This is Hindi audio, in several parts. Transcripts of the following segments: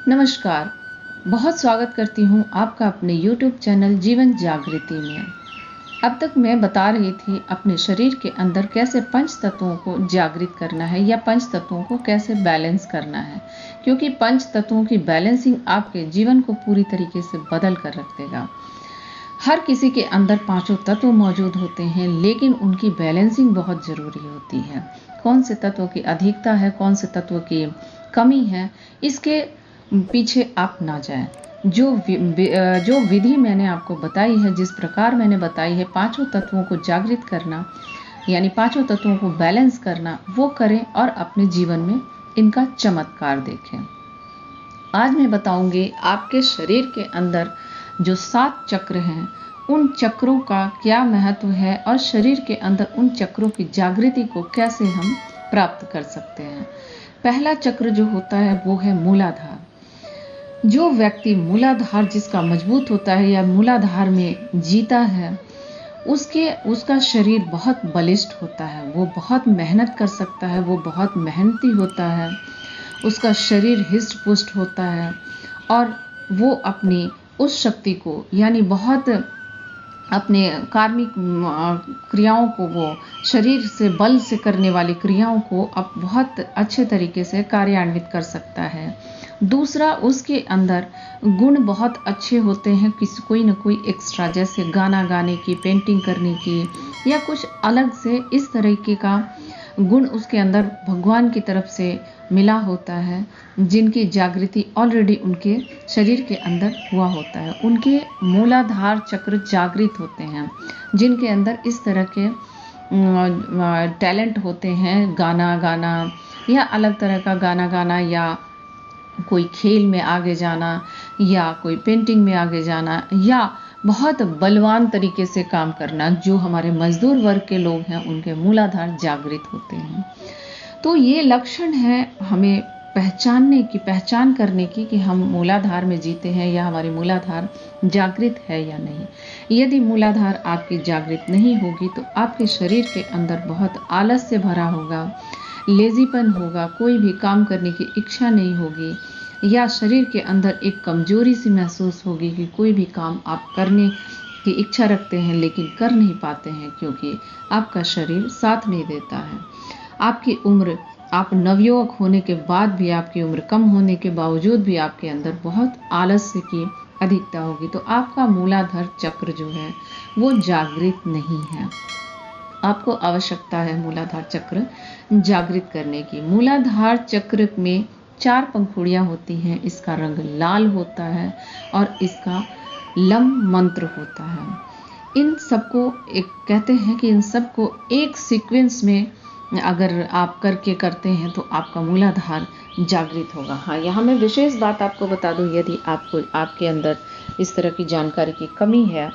नमस्कार। बहुत स्वागत करती हूँ आपका अपने YouTube चैनल जीवन जागृति में। अब तक मैं बता रही थी अपने शरीर के अंदर कैसे पंच तत्वों को जागृत करना है या पंच तत्वों को कैसे बैलेंस करना है, क्योंकि पंच तत्वों की बैलेंसिंग आपके जीवन को पूरी तरीके से बदल कर रख देगा। हर किसी के अंदर पांचों तत्व मौजूद होते हैं, लेकिन उनकी बैलेंसिंग बहुत ज़रूरी होती है। कौन से तत्वों की अधिकता है, कौन से तत्व की कमी है, इसके पीछे आप ना जाएं। जो विधि मैंने आपको बताई है, जिस प्रकार मैंने बताई है पांचों तत्वों को जागृत करना, यानी पांचों तत्वों को बैलेंस करना, वो करें और अपने जीवन में इनका चमत्कार देखें। आज मैं बताऊंगी आपके शरीर के अंदर जो 7 चक्र हैं, उन चक्रों का क्या महत्व है और शरीर के अंदर उन चक्रों की जागृति को कैसे हम प्राप्त कर सकते हैं। पहला चक्र जो होता है वो है मूलाधार। जो व्यक्ति मूलाधार जिसका मजबूत होता है या मूलाधार में जीता है, उसका शरीर बहुत बलिष्ठ होता है, वो बहुत मेहनत कर सकता है, वो बहुत मेहनती होता है, उसका शरीर हिस्ट पुष्ट होता है और वो अपनी उस शक्ति को, यानी बहुत अपने कार्मिक क्रियाओं को, वो शरीर से बल से करने वाली क्रियाओं को अब बहुत अच्छे तरीके से कार्यान्वित कर सकता है। दूसरा, उसके अंदर गुण बहुत अच्छे होते हैं, कोई ना कोई एक्स्ट्रा, जैसे गाना गाने की, पेंटिंग करने की या कुछ अलग से इस तरीके का गुण उसके अंदर भगवान की तरफ से मिला होता है, जिनकी जागृति ऑलरेडी उनके शरीर के अंदर हुआ होता है। उनके मूलाधार चक्र जागृत होते हैं, जिनके अंदर इस तरह के टैलेंट होते हैं, गाना गाना या अलग तरह का गाना गाना या कोई खेल में आगे जाना या कोई पेंटिंग में आगे जाना या बहुत बलवान तरीके से काम करना। जो हमारे मजदूर वर्ग के लोग हैं, उनके मूलाधार जागृत होते हैं। तो ये लक्षण है हमें पहचान करने की कि हम मूलाधार में जीते हैं या हमारी मूलाधार जागृत है या नहीं। यदि मूलाधार आपकी जागृत नहीं होगी तो आपके शरीर के अंदर बहुत आलस से भरा होगा, लेजीपन होगा, कोई भी काम करने की इच्छा नहीं होगी या शरीर के अंदर एक कमजोरी सी महसूस होगी कि कोई भी काम आप करने की इच्छा रखते हैं लेकिन कर नहीं पाते हैं, क्योंकि आपका शरीर साथ नहीं देता है। आपकी उम्र, आप नवयुवक होने के बाद भी, आपकी उम्र कम होने के बावजूद भी आपके अंदर बहुत आलस्य की अधिकता होगी, तो आपका मूलाधार चक्र जो है वो जागृत नहीं है। आपको आवश्यकता है मूलाधार चक्र जागृत करने की। मूलाधार चक्र में 4 पंखुड़ियां होती हैं, इसका रंग लाल होता है और इसका लम मंत्र होता है। इन सबको कहते हैं कि इन सबको एक सीक्वेंस में अगर आप करते हैं तो आपका मूलाधार जागृत होगा। हाँ, यहाँ मैं विशेष बात आपको बता दूं, यदि आपके अंदर इस तरह की जानकारी की कमी है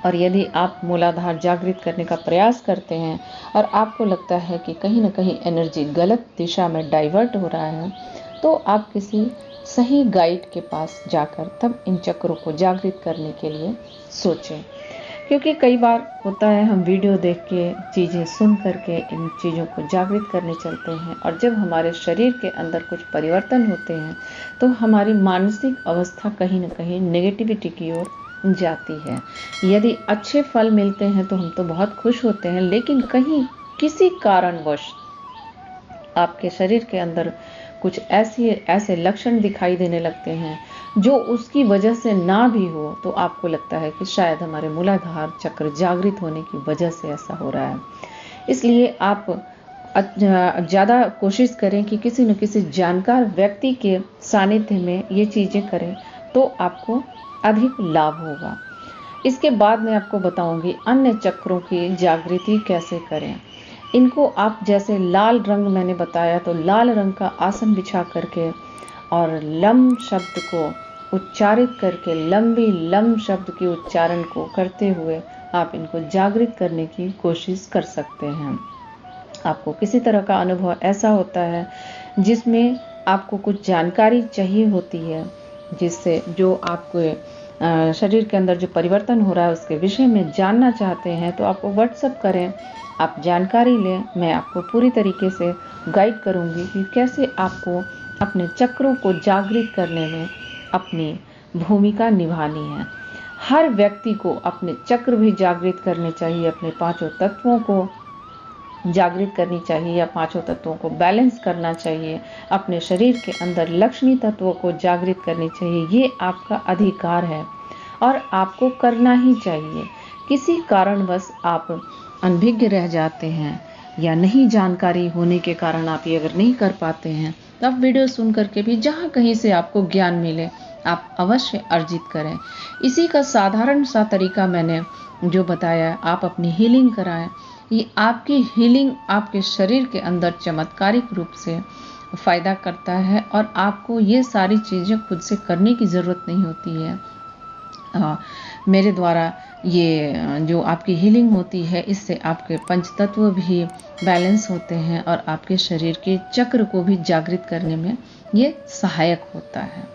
और यदि आप मूलाधार जागृत करने का प्रयास करते हैं और आपको लगता है कि कहीं ना कहीं एनर्जी गलत दिशा में डाइवर्ट हो रहा है, तो आप किसी सही गाइड के पास जाकर तब इन चक्रों को जागृत करने के लिए सोचें। क्योंकि कई बार होता है, हम वीडियो देख के, चीज़ें सुन करके इन चीज़ों को जागृत करने चलते हैं और जब हमारे शरीर के अंदर कुछ परिवर्तन होते हैं तो हमारी मानसिक अवस्था कहीं ना कहीं नेगेटिविटी की ओर जाती है। यदि अच्छे फल मिलते हैं तो हम तो बहुत खुश होते हैं, लेकिन कहीं किसी कारणवश आपके शरीर के अंदर कुछ ऐसे लक्षण दिखाई देने लगते हैं जो उसकी वजह से ना भी हो, तो आपको लगता है कि शायद हमारे मूलाधार चक्र जागृत होने की वजह से ऐसा हो रहा है। इसलिए आप ज़्यादा कोशिश करें कि किसी न किसी जानकार व्यक्ति के सानिध्य में ये चीज़ें करें, तो आपको अधिक लाभ होगा। इसके बाद मैं आपको बताऊंगी अन्य चक्रों की जागृति कैसे करें। इनको आप, जैसे लाल रंग मैंने बताया, तो लाल रंग का आसन बिछा करके और लम शब्द को उच्चारित करके, लंबी लम शब्द के उच्चारण को करते हुए आप इनको जागृत करने की कोशिश कर सकते हैं। आपको किसी तरह का अनुभव ऐसा होता है जिसमें आपको कुछ जानकारी चाहिए होती है, जिससे जो आपको शरीर के अंदर जो परिवर्तन हो रहा है उसके विषय में जानना चाहते हैं, तो आपको व्हाट्सएप करें, आप जानकारी लें। मैं आपको पूरी तरीके से गाइड करूंगी कि कैसे आपको अपने चक्रों को जागृत करने में अपनी भूमिका निभानी है। हर व्यक्ति को अपने चक्र भी जागृत करने चाहिए, अपने पांचों तत्वों को जागृत करनी चाहिए या पांचों तत्वों को बैलेंस करना चाहिए। अपने शरीर के अंदर लक्ष्मी तत्वों को जागृत करनी चाहिए। ये आपका अधिकार है और आपको करना ही चाहिए। किसी कारणवश आप अनभिज्ञ रह जाते हैं या नहीं जानकारी होने के कारण आप ये अगर नहीं कर पाते हैं, तो आप वीडियो सुन करके भी जहाँ कहीं से आपको ज्ञान मिले आप अवश्य अर्जित करें। इसी का साधारण सा तरीका मैंने जो बताया, आप अपनी हीलिंग कराएं। ये आपकी हीलिंग आपके शरीर के अंदर चमत्कारिक रूप से फायदा करता है और आपको ये सारी चीज़ें खुद से करने की ज़रूरत नहीं होती है। मेरे द्वारा ये जो आपकी हीलिंग होती है, इससे आपके पंच तत्व भी बैलेंस होते हैं और आपके शरीर के चक्र को भी जागृत करने में ये सहायक होता है।